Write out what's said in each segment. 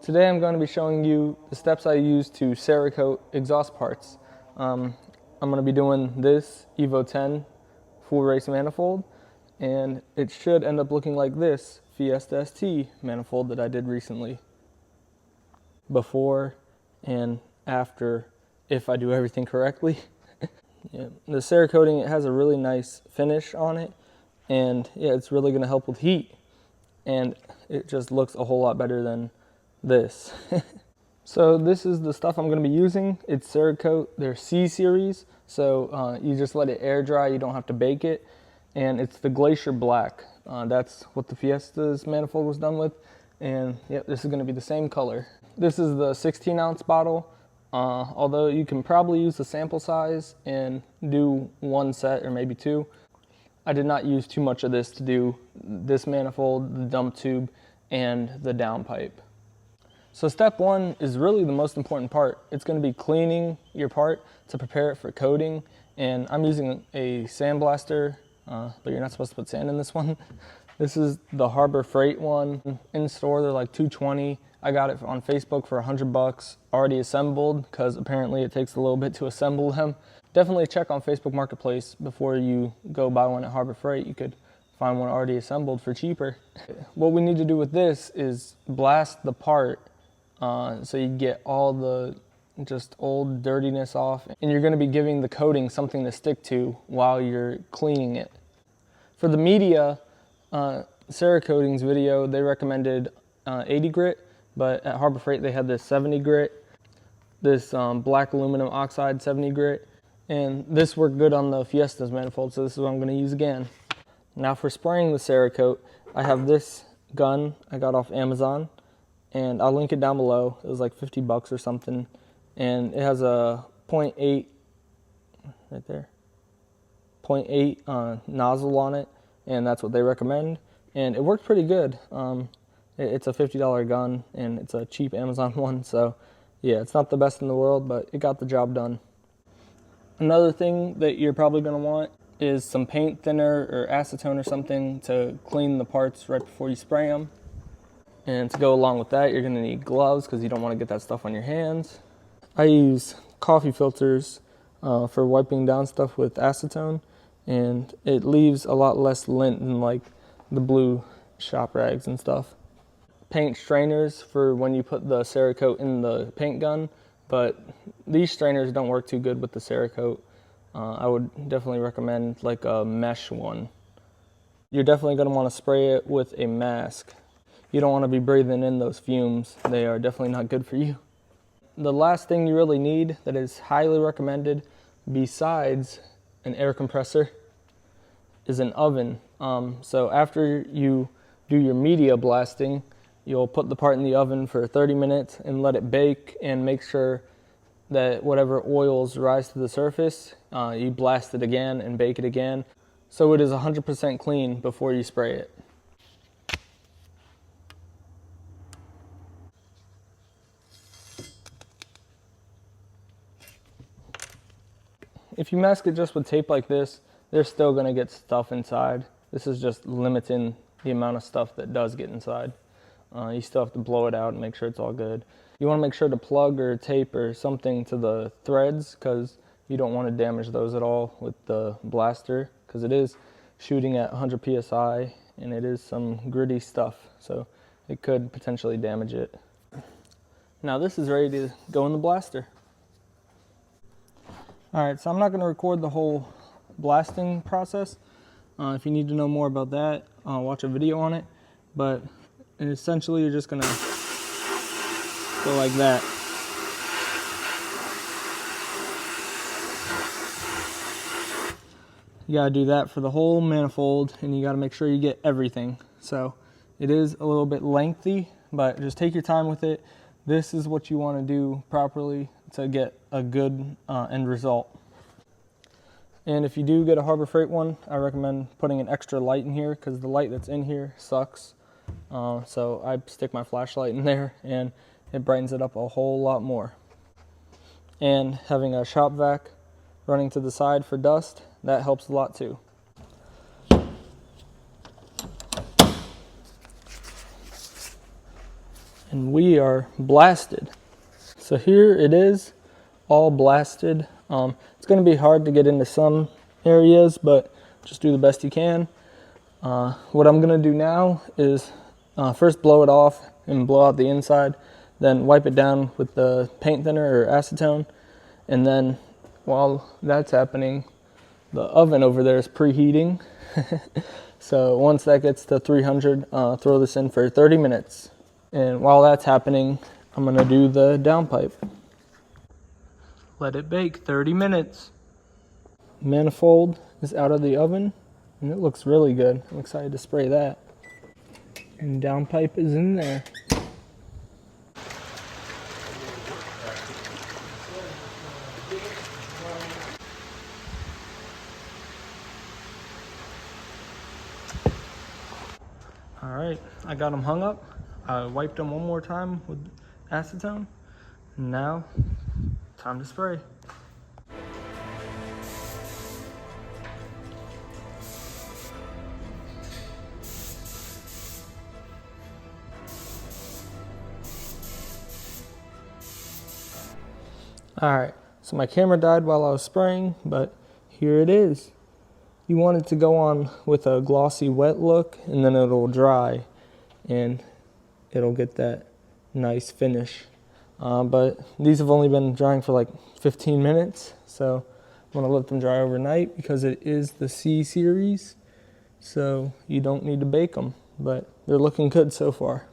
Today I'm going to be showing you the steps I use to Cerekote exhaust parts. I'm going to be doing this Evo 10 full race manifold, and it should end up looking like this Fiesta ST manifold that I did recently. Before and after, if I do everything correctly. Yeah. The Cerecoating, it has a really nice finish on it, and yeah, it's really going to help with heat, and it just looks a whole lot better than this. So this is the stuff I'm going to be using. It's Cerekote, their C series, so you just let it air dry, you don't have to bake it, and it's the Glacier Black. That's what the Fiesta's manifold was done with, and yep, this is going to be the same color. This is the 16-ounce bottle, although you can probably use the sample size and do one set or maybe two. I did not use too much of this to do this manifold, the dump tube, and the downpipe. So step one is really the most important part. It's going to be cleaning your part to prepare it for coating, and I'm using a sandblaster, but you're not supposed to put sand in this one. This is the Harbor Freight one. In store they're like $220. I got it on Facebook for $100, already assembled, because apparently it takes a little bit to assemble them. Definitely check on Facebook Marketplace before you go buy one at Harbor Freight. You could find one already assembled for cheaper. What we need to do with this is blast the part so you get all the just old dirtiness off, and you're going to be giving the coating something to stick to while you're cleaning it. For the media, Cerecoting's video, they recommended 80 grit, but at Harbor Freight they had this 70 grit, this black aluminum oxide 70 grit, and this worked good on the Fiesta's manifold, so this is what I'm going to use again. Now for spraying the Cerekote, I have this gun I got off Amazon, and I'll link it down below. It was like $50 or something, and it has a 0.8 right there, 0.8 nozzle on it, and that's what they recommend, and it worked pretty good. It's a $50 gun, and it's a cheap Amazon one, so yeah, it's not the best in the world, but it got the job done. Another thing that you're probably going to want is some paint thinner or acetone or something to clean the parts right before you spray them. And to go along with that, you're going to need gloves because you don't want to get that stuff on your hands. I use coffee filters for wiping down stuff with acetone, and it leaves a lot less lint than like the blue shop rags and stuff. Paint strainers for when you put the Cerekote in the paint gun, but these strainers don't work too good with the Cerekote. I would definitely recommend like a mesh one. You're definitely going to want to spray it with a mask. You don't want to be breathing in those fumes. They are definitely not good for you. The last thing you really need that is highly recommended besides an air compressor is an oven. So after you do your media blasting, you'll put the part in the oven for 30 minutes and let it bake, and make sure that whatever oils rise to the surface, you blast it again and bake it again, so it is 100% clean before you spray it. If you mask it just with tape like this, they're still going to get stuff inside. This is just limiting the amount of stuff that does get inside. You still have to blow it out and make sure it's all good. You want to make sure to plug or tape or something to the threads, because you don't want to damage those at all with the blaster, because it is shooting at 100 psi and it is some gritty stuff, so it could potentially damage it. Now this is ready to go in the blaster. Alright, so I'm not going to record the whole blasting process. If you need to know more about that, watch a video on it, but essentially you're just going to go like that. You got to do that for the whole manifold, and you got to make sure you get everything. So it is a little bit lengthy, but just take your time with it. This is what you want to do properly to get a good end result. And if you do get a Harbor Freight one, I recommend putting an extra light in here, because the light that's in here sucks. So I stick my flashlight in there, and it brightens it up a whole lot more. And having a shop vac running to the side for dust, that helps a lot too. And and we are blasted. So here it is, all blasted. It's going to be hard to get into some areas, but just do the best you can. What I'm going to do now is first blow it off and blow out the inside, then wipe it down with the paint thinner or acetone, and then while that's happening, the oven over there is preheating. So once that gets to 300, throw this in for 30 minutes. And while that's happening, I'm going to do the downpipe. Let it bake 30 minutes. Manifold is out of the oven, and it looks really good. I'm excited to spray that. And downpipe is in there. All right, I got them hung up. I wiped them one more time with acetone. Now, time to spray. All right, so my camera died while I was spraying, but here it is. You want it to go on with a glossy wet look, and then it'll dry and it'll get that nice finish. But these have only been drying for like 15 minutes, so I'm gonna let them dry overnight because it is the C series, so you don't need to bake them, but they're looking good so far.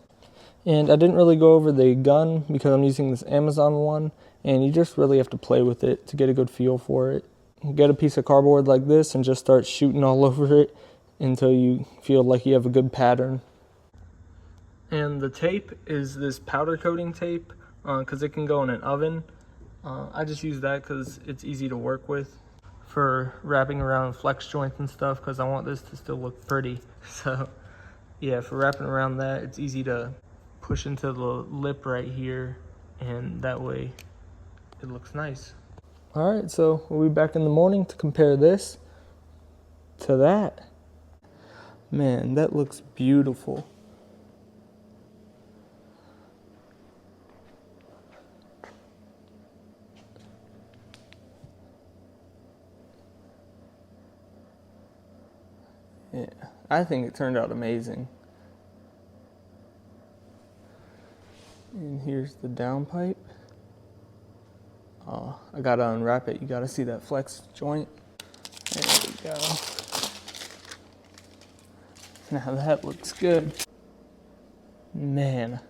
And I didn't really go over the gun because I'm using this Amazon one, and you just really have to play with it to get a good feel for it. Get a piece of cardboard like this and just start shooting all over it until you feel like you have a good pattern. And the tape is this powder coating tape because it can go in an oven. I just use that because it's easy to work with for wrapping around flex joints and stuff, because I want this to still look pretty. So yeah, for wrapping around that, it's easy to push into the lip right here, and that way it looks nice. All right, so we'll be back in the morning to compare this to that. Man, that looks beautiful. Yeah, I think it turned out amazing. And here's the downpipe. I gotta unwrap it. You gotta see that flex joint. There we go. Now that looks good. Man.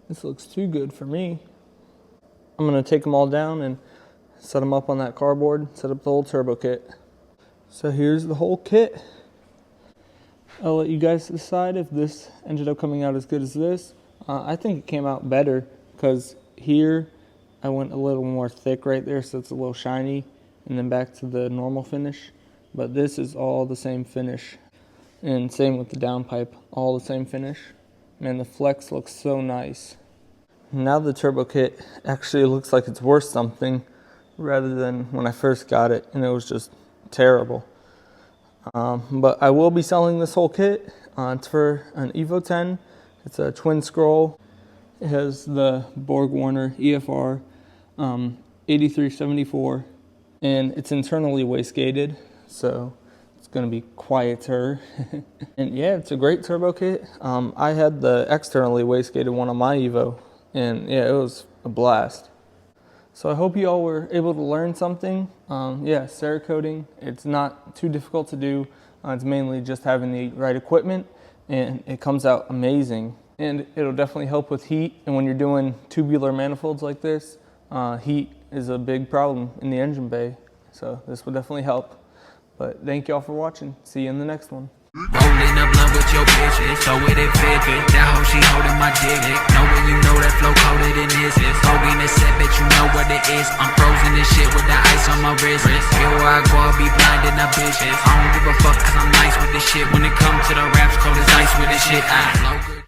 This looks too good for me. I'm gonna take them all down and set them up on that cardboard, set up the whole turbo kit. So here's the whole kit. I'll let you guys decide if this ended up coming out as good as this. I think it came out better because here I went a little more thick right there, so it's a little shiny, and then back to the normal finish. But this is all the same finish, and same with the downpipe, all the same finish. Man, the flex looks so nice. Now the turbo kit actually looks like it's worth something rather than when I first got it and it was just terrible. But I will be selling this whole kit. It's for an Evo 10. It's a twin scroll. It has the Borg Warner EFR 8374, and it's internally wastegated, so it's going to be quieter. And yeah, it's a great turbo kit. I had the externally wastegated one on my Evo, and yeah, it was a blast. So I hope you all were able to learn something. Yeah, Cerekoting, it's not too difficult to do. It's mainly just having the right equipment, and it comes out amazing. And it'll definitely help with heat. And when you're doing tubular manifolds like this, heat is a big problem in the engine bay. So this will definitely help. But thank y'all for watching. See you in the next one. Rolling up blunt with your bitches, so it fit. That hoe she holding my dick. Know when you know that flow colder than this. Holding the set, bet you know what it is. I'm frozen this shit with the ice on my wrist. Here I go, I'll be blinding the bitches. I don't give a fuck cause I'm nice with this shit. When it comes to the raps, cold as ice with this shit. I flow good.